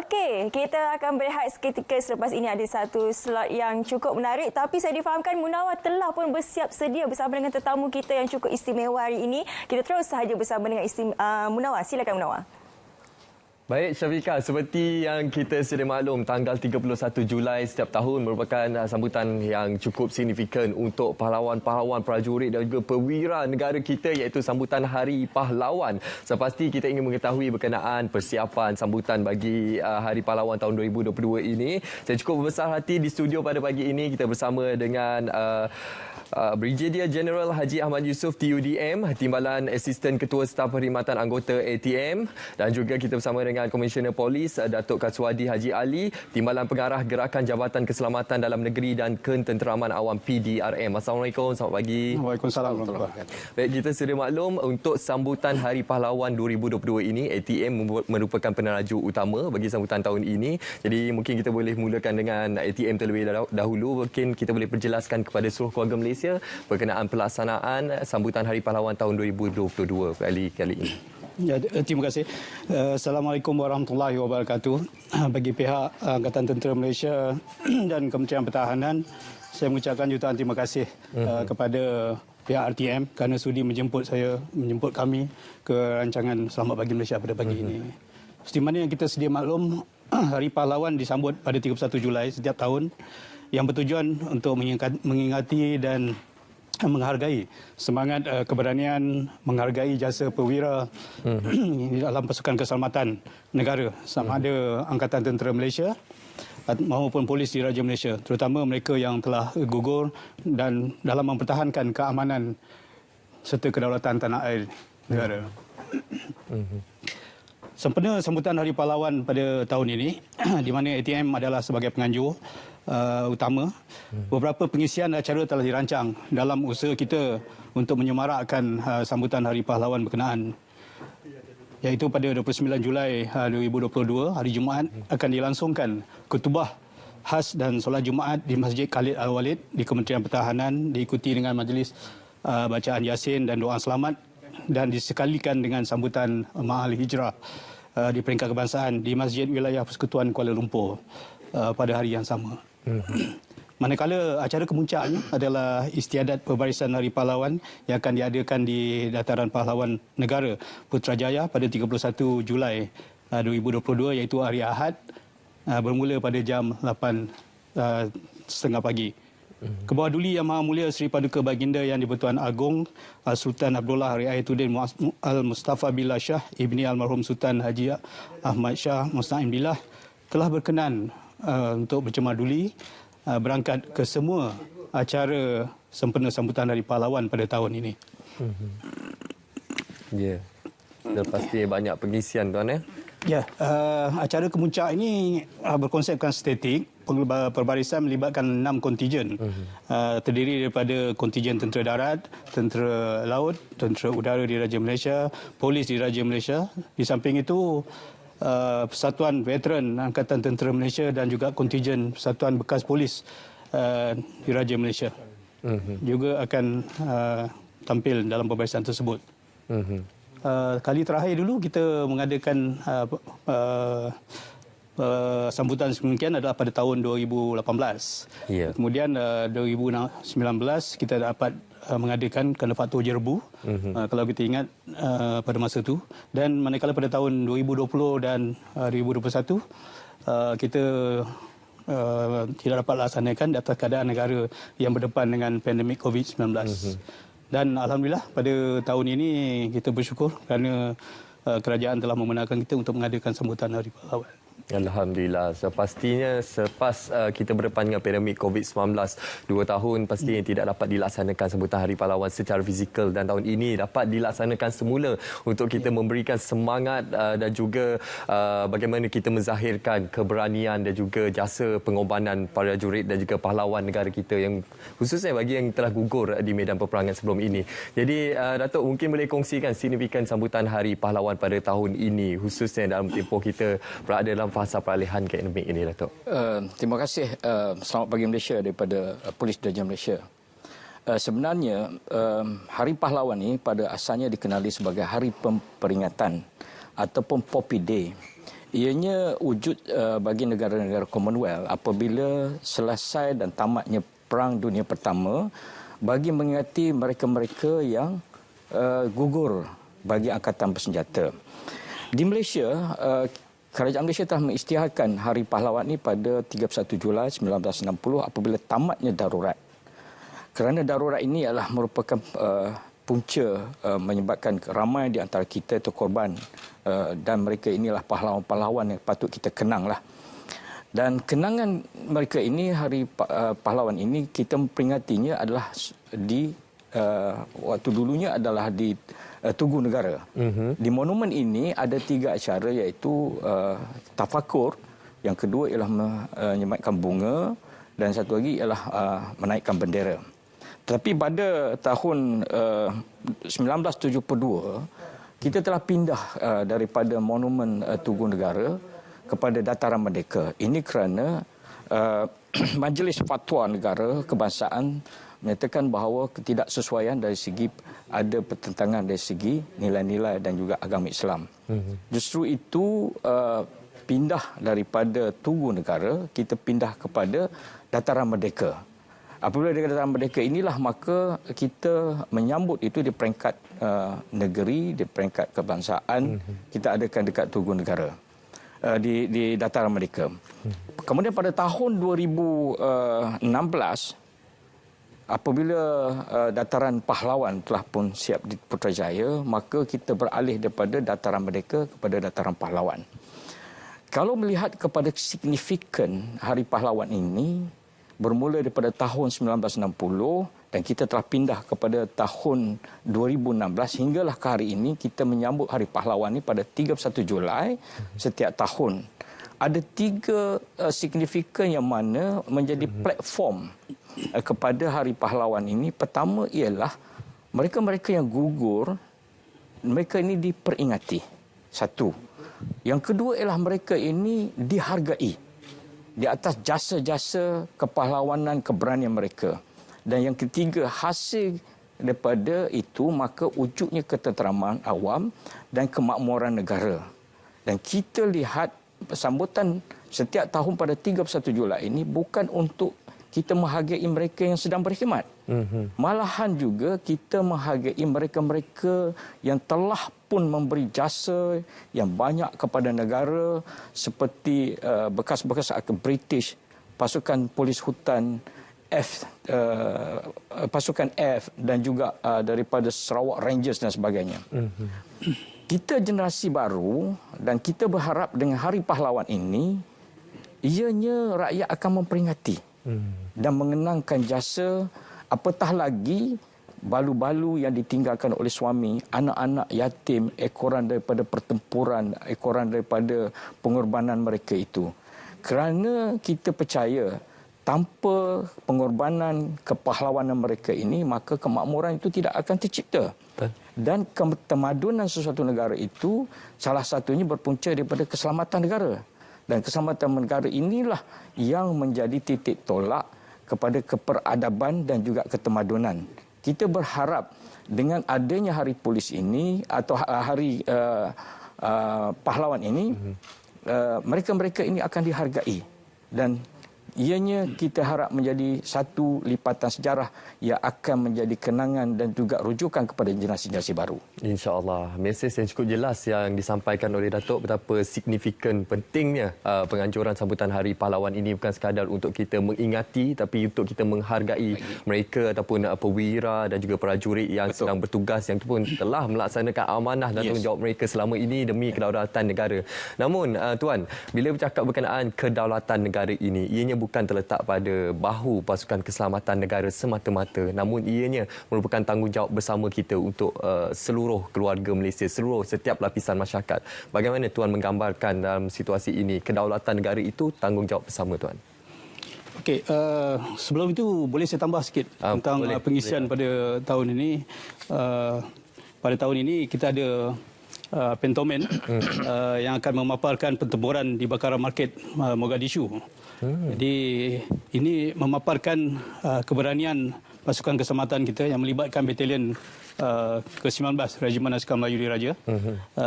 Okey, kita akan berehat seketika selepas ini ada satu slot yang cukup menarik. Tapi saya difahamkan Munawar telah pun bersiap sedia bersama dengan tetamu kita yang cukup istimewa hari ini. Kita terus sahaja bersama dengan Munawar. Silakan Munawar. Baik Syafiqah, seperti yang kita sedia maklum, tanggal 31 Julai setiap tahun merupakan sambutan yang cukup signifikan untuk pahlawan-pahlawan prajurit dan juga perwira negara kita, iaitu sambutan Hari Pahlawan. Sepasti kita ingin mengetahui berkenaan persiapan sambutan bagi Hari Pahlawan tahun 2022 ini. Saya cukup berbesar hati di studio pada pagi ini kita bersama dengan Brigadier General Haji Ahmad Yusof TUDM, Timbalan Asisten Ketua Staf Perkhidmatan Anggota ATM, dan juga kita bersama dengan Komisioner Polis Datuk Kaswadi Haji Ali, Timbalan Pengarah Gerakan Jabatan Keselamatan Dalam Negeri dan Ketenteraman Awam PDRM. Assalamualaikum, selamat pagi. Waalaikumsalam warahmatullahi wabarakatuh. Baik, kita sedia maklum untuk sambutan Hari Pahlawan 2022 ini, ATM merupakan peneraju utama bagi sambutan tahun ini. Jadi mungkin kita boleh mulakan dengan ATM terlebih dahulu. Mungkin kita boleh perjelaskan kepada seluruh keluarga Malaysia berkenaan pelaksanaan sambutan Hari Pahlawan tahun 2022 kali ini. Ya, terima kasih. Assalamualaikum warahmatullahi wabarakatuh. Bagi pihak Angkatan Tentera Malaysia dan Kementerian Pertahanan, saya mengucapkan jutaan terima kasih kepada pihak RTM kerana sudi menjemput kami ke rancangan Selamat Pagi Malaysia pada pagi ini. Seperti mana yang kita sedia maklum, Hari Pahlawan disambut pada 31 Julai setiap tahun, yang bertujuan untuk mengingati dan menghargai semangat keberanian, menghargai jasa perwira dalam pasukan keselamatan negara, sama ada Angkatan Tentera Malaysia maupun polis di Raja Malaysia, terutama mereka yang telah gugur dan dalam mempertahankan keamanan serta kedaulatan tanah air negara. Sempena sambutan Hari Pahlawan pada tahun ini, di mana ATM adalah sebagai penganjur utama, beberapa pengisian acara telah dirancang dalam usaha kita untuk menyemarakkan sambutan Hari Pahlawan berkenaan, iaitu pada 29 Julai 2022, hari Jumaat, akan dilangsungkan khutbah khas dan solat Jumaat di Masjid Khalid Al-Walid di Kementerian Pertahanan, diikuti dengan majlis bacaan Yasin dan doa selamat, dan disekalikan dengan sambutan Ma'al Hijrah di peringkat kebangsaan di Masjid Wilayah Persekutuan Kuala Lumpur pada hari yang sama. Manakala acara kemuncaknya adalah istiadat perbarisan Hari Pahlawan yang akan diadakan di Dataran Pahlawan Negara Putrajaya pada 31 Julai 2022, iaitu hari Ahad, bermula pada jam 8.30 pagi. Kebawah Duli Yang Maha Mulia Seri Paduka Baginda Yang di-Pertuan Agong Sultan Abdullah Riayatuddin Al-Mustafa Billah Shah Ibni Almarhum Sultan Haji Ahmad Shah Musta'in Billah telah berkenan untuk bercemar duli berangkat ke semua acara sempena sambutan Hari Pahlawan pada tahun ini. Ya, dan pasti banyak pengisian tuan ya. Ya, acara kemuncak ini berkonsepkan statik. Perbarisan melibatkan 6 kontijen, terdiri daripada kontijen tentera darat, tentera laut, tentera udara di Raja Malaysia, polis di Raja Malaysia. Di samping itu Persatuan Veteran Angkatan Tentera Malaysia dan juga kontijen Persatuan Bekas Polis di Raja Malaysia juga akan tampil dalam perbarisan tersebut. Kali terakhir dulu kita mengadakan sambutan sedemikian adalah pada tahun 2018. Yeah. Kemudian 2019 kita dapat mengadakan kerana faktor Jerbu, kalau kita ingat pada masa itu. Dan manakala pada tahun 2020 dan 2021 kita tidak dapat laksanakan atas keadaan negara yang berdepan dengan pandemik COVID-19. Dan alhamdulillah pada tahun ini kita bersyukur kerana kerajaan telah membenarkan kita untuk mengadakan sambutan Hari Pahlawan. Alhamdulillah. Sepastinya selepas kita berdepan dengan pandemik COVID-19 2 tahun, pastinya tidak dapat dilaksanakan sambutan Hari Pahlawan secara fizikal, dan tahun ini dapat dilaksanakan semula untuk kita memberikan semangat dan juga bagaimana kita menzahirkan keberanian dan juga jasa pengorbanan para prajurit dan juga pahlawan negara kita, yang khususnya bagi yang telah gugur di medan peperangan sebelum ini. Jadi Datuk mungkin boleh kongsikan signifikan sambutan Hari Pahlawan pada tahun ini, khususnya dalam tempoh kita berada dalam fasa peralihan ke endemik ini, Datuk? Terima kasih. Selamat Pagi Malaysia daripada Polis Diraja Malaysia. Sebenarnya Hari Pahlawan ini pada asalnya dikenali sebagai Hari Peringatan ataupun Poppy Day. ianya wujud bagi negara-negara Commonwealth apabila selesai dan tamatnya Perang Dunia Pertama bagi mengingati mereka-mereka yang gugur bagi angkatan bersenjata. Di Malaysia, Kerajaan Malaysia telah mengisytiharkan Hari Pahlawan ini pada 31 Julai 1960 apabila tamatnya darurat. Kerana darurat ini adalah merupakan punca menyebabkan ramai di antara kita terkorban dan mereka inilah pahlawan-pahlawan yang patut kita kenanglah. Dan kenangan mereka ini, Hari Pahlawan ini, kita memperingatinya adalah di waktu dulunya adalah di Tugu Negara. Di monumen ini ada 3 acara iaitu tafakur, yang kedua ialah menyematkan bunga dan satu lagi ialah menaikkan bendera. Tetapi pada tahun 1972 kita telah pindah daripada monumen Tugu Negara kepada Dataran Merdeka. Ini kerana Majlis Fatwa Negara Kebangsaan menyatakan bahawa ketidaksesuaian dari segi ada pertentangan dari segi nilai-nilai dan juga agama Islam. Justru itu pindah daripada Tugu Negara, kita pindah kepada Dataran Merdeka. Apabila di Dataran Merdeka inilah maka kita menyambut itu di peringkat negeri, di peringkat kebangsaan, kita adakan dekat Tugu Negara. Di Dataran Merdeka. Kemudian pada tahun 2016 apabila Dataran Pahlawan telah pun siap di Putrajaya, maka kita beralih daripada Dataran Merdeka kepada Dataran Pahlawan. Kalau melihat kepada signifikan Hari Pahlawan ini bermula daripada tahun 1960 dan kita telah pindah kepada tahun 2016 hinggalah ke hari ini kita menyambut Hari Pahlawan ini pada 31 Julai setiap tahun. Ada 3 signifikan yang mana menjadi platform kepada Hari Pahlawan ini. Pertama ialah mereka-mereka yang gugur, mereka ini diperingati. Satu. Yang kedua ialah mereka ini dihargai di atas jasa-jasa kepahlawanan, keberanian mereka. Dan yang ketiga, hasil daripada itu maka wujudnya ketenteraman awam dan kemakmuran negara. Dan kita lihat sambutan setiap tahun pada 31 Julai ini bukan untuk kita menghargai mereka yang sedang berkhidmat. Malahan juga kita menghargai mereka-mereka yang telah pun memberi jasa yang banyak kepada negara seperti bekas-bekas British, pasukan polis hutan, pasukan F dan juga daripada Sarawak Rangers dan sebagainya. Kita generasi baru dan kita berharap dengan Hari Pahlawan ini ianya rakyat akan memperingati dan mengenangkan jasa, apatah lagi balu-balu yang ditinggalkan oleh suami, anak-anak yatim, ekoran daripada pertempuran, ekoran daripada pengorbanan mereka itu. Kerana kita percaya tanpa pengorbanan kepahlawanan mereka ini, maka kemakmuran itu tidak akan tercipta. Dan ketamadunan sesuatu negara itu salah satunya berpunca daripada keselamatan negara. Dan keselamatan negara inilah yang menjadi titik tolak kepada keperadaban dan juga ketamadunan. Kita berharap dengan adanya Hari Polis ini atau Hari Pahlawan ini, mereka-mereka ini akan dihargai. Dan ianya kita harap menjadi satu lipatan sejarah yang akan menjadi kenangan dan juga rujukan kepada generasi-generasi baru. InsyaAllah. Mesej yang cukup jelas yang disampaikan oleh Datuk betapa signifikan pentingnya penganjuran sambutan Hari Pahlawan ini bukan sekadar untuk kita mengingati tapi untuk kita menghargai mereka ataupun perwira dan juga prajurit yang sedang bertugas yang pun telah melaksanakan amanah dan tanggungjawab mereka selama ini demi kedaulatan negara. Namun Tuan, bila bercakap berkenaan kedaulatan negara ini, ianya bukan terletak pada bahu pasukan keselamatan negara semata-mata, namun ianya merupakan tanggungjawab bersama kita untuk seluruh keluarga Malaysia, setiap lapisan masyarakat. Bagaimana Tuan menggambarkan dalam situasi ini kedaulatan negara itu tanggungjawab bersama Tuan? Okey, sebelum itu boleh saya tambah sikit tentang pengisian pada tahun ini. Pada tahun ini kita ada pentomen yang akan memaparkan pertempuran di Bakaran Market Mogadishu. Jadi ini memaparkan keberanian pasukan keselamatan kita yang melibatkan batalion ke-19 Regimen Askar Melayu Diraja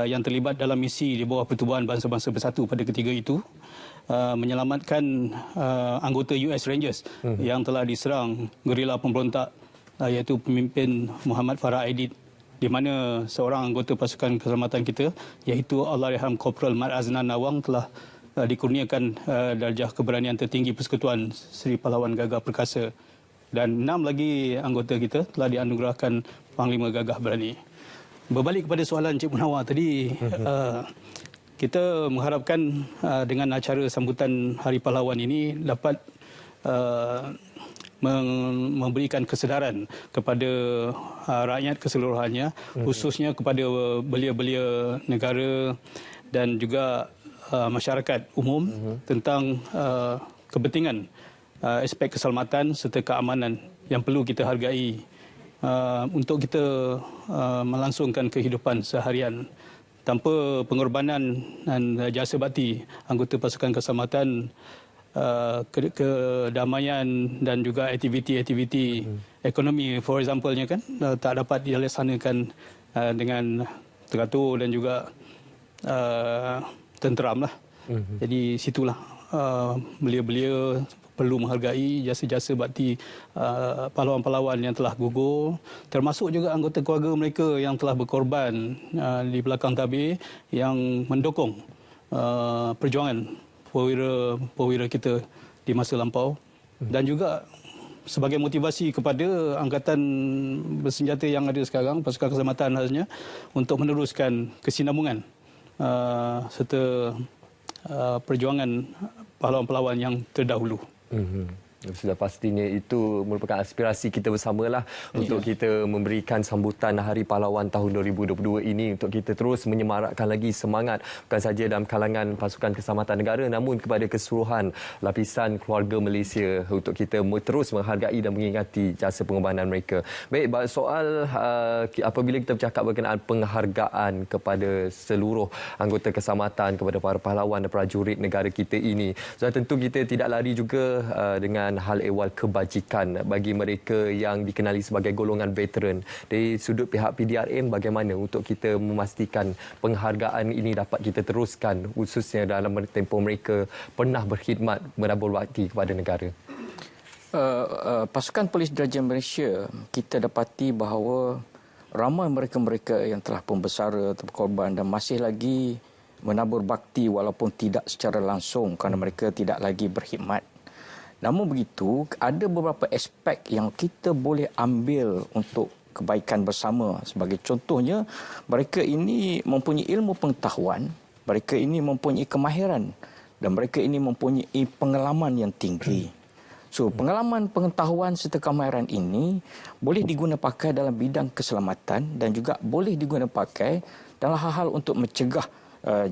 yang terlibat dalam misi di bawah Pertubuhan Bangsa-Bangsa Bersatu pada ketika itu, menyelamatkan anggota US Rangers yang telah diserang gerila pemberontak, iaitu pemimpin Muhammad Farah Aidid, di mana seorang anggota pasukan keselamatan kita, iaitu Allahyarham Korporal Mat Aznan Nawang, telah dikurniakan darjah keberanian tertinggi Persekutuan Seri Pahlawan Gagah Perkasa, dan 6 lagi anggota kita telah dianugerahkan Panglima Gagah Berani. Berbalik kepada soalan Cik Munawar tadi, kita mengharapkan dengan acara sambutan Hari Pahlawan ini dapat memberikan kesedaran kepada rakyat keseluruhannya, khususnya kepada belia-belia negara dan juga masyarakat umum tentang kepentingan aspek keselamatan serta keamanan yang perlu kita hargai untuk kita melangsungkan kehidupan seharian. Tanpa pengorbanan dan jasa bakti anggota pasukan keselamatan, kedamaian dan juga aktiviti-aktiviti ekonomi, for example-nya kan, tak dapat dilaksanakan dengan teratur dan juga tenteram lah. Jadi situlah belia-belia perlu menghargai jasa-jasa bakti pahlawan-pahlawan yang telah gugur, termasuk juga anggota keluarga mereka yang telah berkorban di belakang tabir, yang mendukung perjuangan perwira kita di masa lampau, dan juga sebagai motivasi kepada angkatan bersenjata yang ada sekarang, pasukan keselamatan khasnya, untuk meneruskan kesinambungan serta perjuangan pahlawan-pahlawan yang terdahulu. Sudah pastinya itu merupakan aspirasi kita bersamalah untuk kita memberikan sambutan Hari Pahlawan tahun 2022 ini, untuk kita terus menyemarakkan lagi semangat bukan saja dalam kalangan pasukan keselamatan negara namun kepada keseluruhan lapisan keluarga Malaysia, untuk kita terus menghargai dan mengingati jasa pengorbanan mereka. Baik, soal apabila kita bercakap berkenaan penghargaan kepada seluruh anggota keselamatan, kepada para pahlawan dan prajurit negara kita ini, sudah tentu kita tidak lari juga dengan hal ehwal kebajikan bagi mereka yang dikenali sebagai golongan veteran. Dari sudut pihak PDRM, bagaimana untuk kita memastikan penghargaan ini dapat kita teruskan, khususnya dalam tempoh mereka pernah berkhidmat menabur bakti kepada negara? Pasukan Polis Diraja Malaysia, kita dapati bahawa ramai mereka-mereka yang telah pun bersara, berkorban dan masih lagi menabur bakti walaupun tidak secara langsung kerana mereka tidak lagi berkhidmat. Namun begitu, ada beberapa aspek yang kita boleh ambil untuk kebaikan bersama. Sebagai contohnya, mereka ini mempunyai ilmu pengetahuan, mereka ini mempunyai kemahiran dan mereka ini mempunyai pengalaman yang tinggi. So, pengalaman, pengetahuan serta kemahiran ini boleh digunakan pakai dalam bidang keselamatan dan juga boleh digunakan pakai dalam hal-hal untuk mencegah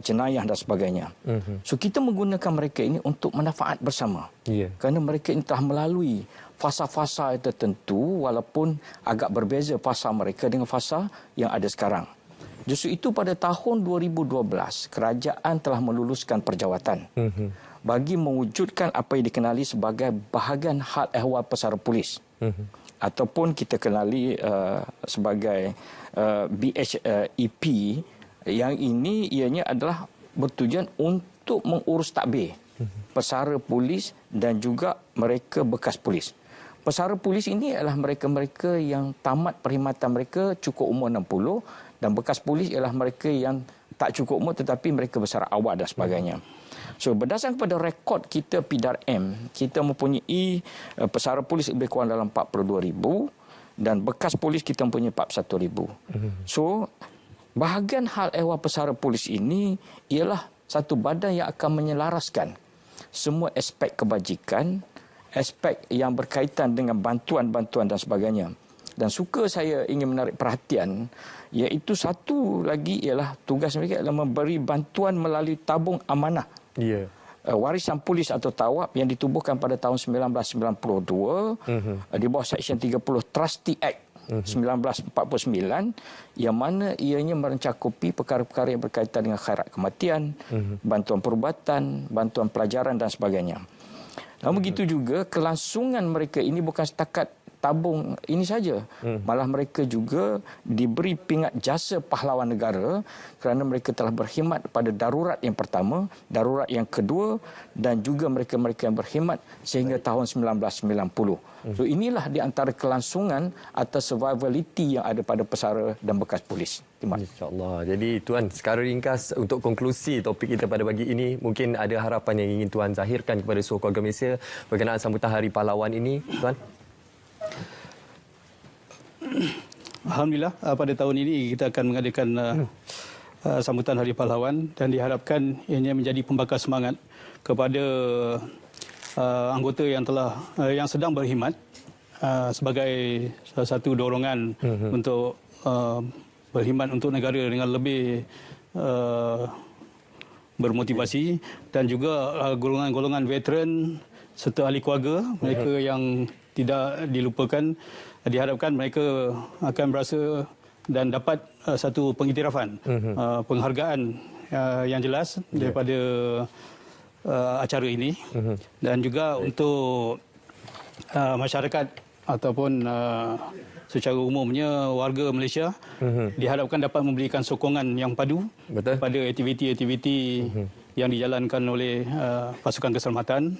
jenayah dan sebagainya. So kita menggunakan mereka ini untuk manfaat bersama. Kerana mereka ini telah melalui fasa-fasa tertentu walaupun agak berbeza fasa mereka dengan fasa yang ada sekarang. Justru itu pada tahun 2012 kerajaan telah meluluskan perjawatan bagi mewujudkan apa yang dikenali sebagai bahagian hal ehwal pesara polis. Ataupun kita kenali sebagai BHEP. Yang ini ianya adalah bertujuan untuk mengurus takbir pesara polis dan juga mereka bekas polis. Pesara polis ini adalah mereka-mereka yang tamat perkhidmatan mereka cukup umur 60 dan bekas polis ialah mereka yang tak cukup umur tetapi mereka bersara awal dan sebagainya. So berdasarkan kepada rekod kita PDRM, kita mempunyai pesara polis lebih kurang dalam 42,000 dan bekas polis kita mempunyai 41,000. So bahagian hal ehwal pesara polis ini ialah satu badan yang akan menyelaraskan semua aspek kebajikan, aspek yang berkaitan dengan bantuan-bantuan dan sebagainya. Dan suka saya ingin menarik perhatian, iaitu satu lagi ialah tugas mereka adalah memberi bantuan melalui tabung amanah. Warisan polis atau TAWAP yang ditubuhkan pada tahun 1992 di bawah Seksyen 30 Trustee Act 1949, yang mana ianya mencakupi perkara-perkara yang berkaitan dengan khairat kematian, bantuan perubatan, bantuan pelajaran dan sebagainya. Namun begitu juga kelangsungan mereka ini bukan setakat tabung ini saja. Malah mereka juga diberi pingat jasa pahlawan negara kerana mereka telah berkhidmat pada darurat yang pertama, darurat yang kedua dan juga mereka-mereka yang berkhidmat sehingga tahun 1990. So inilah di antara kelangsungan atau survivality yang ada pada pesara dan bekas polis. Terima kasih. InsyaAllah. Jadi Tuan, secara ringkas untuk konklusi topik kita pada pagi ini, mungkin ada harapan yang ingin Tuan zahirkan kepada seluruh keluarga Malaysia berkenaan sambutan Hari Pahlawan ini, Tuan? Alhamdulillah, pada tahun ini kita akan mengadakan sambutan Hari Pahlawan dan diharapkan ianya menjadi pembakar semangat kepada anggota yang sedang berkhidmat sebagai salah satu dorongan untuk berkhidmat untuk negara dengan lebih bermotivasi, dan juga golongan-golongan veteran serta ahli keluarga mereka yang tidak dilupakan. Diharapkan mereka akan berasa dan dapat satu pengiktirafan, penghargaan yang jelas daripada acara ini. Dan juga untuk masyarakat ataupun secara umumnya warga Malaysia diharapkan dapat memberikan sokongan yang padu pada aktiviti-aktiviti yang dijalankan oleh pasukan keselamatan,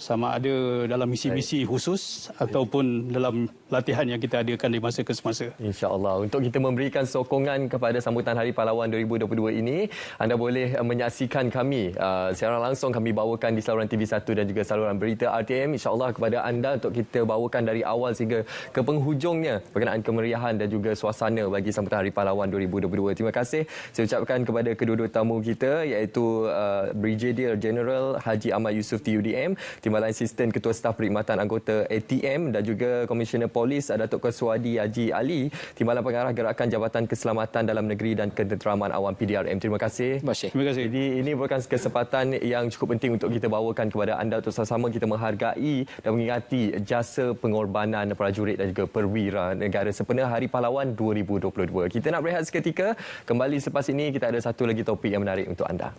sama ada dalam misi-misi khusus ataupun dalam latihan yang kita adakan di masa ke semasa. InsyaAllah. Untuk kita memberikan sokongan kepada sambutan Hari Pahlawan 2022 ini, anda boleh menyaksikan kami secara langsung. Kami bawakan di saluran TV1 dan juga saluran berita RTM. InsyaAllah kepada anda untuk kita bawakan dari awal sehingga ke penghujungnya berkenaan kemeriahan dan juga suasana bagi sambutan Hari Pahlawan 2022. Terima kasih saya ucapkan kepada kedua-dua tamu kita, iaitu Brigadier General Haji Ahmad Yusof TUDM, Timbalan Asisten Ketua Staf Perkhidmatan Anggota ATM, dan juga Komisioner Polis Datuk Keswadi Haji Ali, Timbalan Pengarah Gerakan Jabatan Keselamatan Dalam Negeri dan Ketenteraman Awam PDRM. Terima kasih. Terima kasih. Jadi ini merupakan kesempatan yang cukup penting untuk kita bawakan kepada anda untuk sama-sama kita menghargai dan mengingati jasa pengorbanan prajurit dan juga perwira negara sempena Hari Pahlawan 2022. Kita nak berehat seketika. Kembali selepas ini kita ada satu lagi topik yang menarik untuk anda.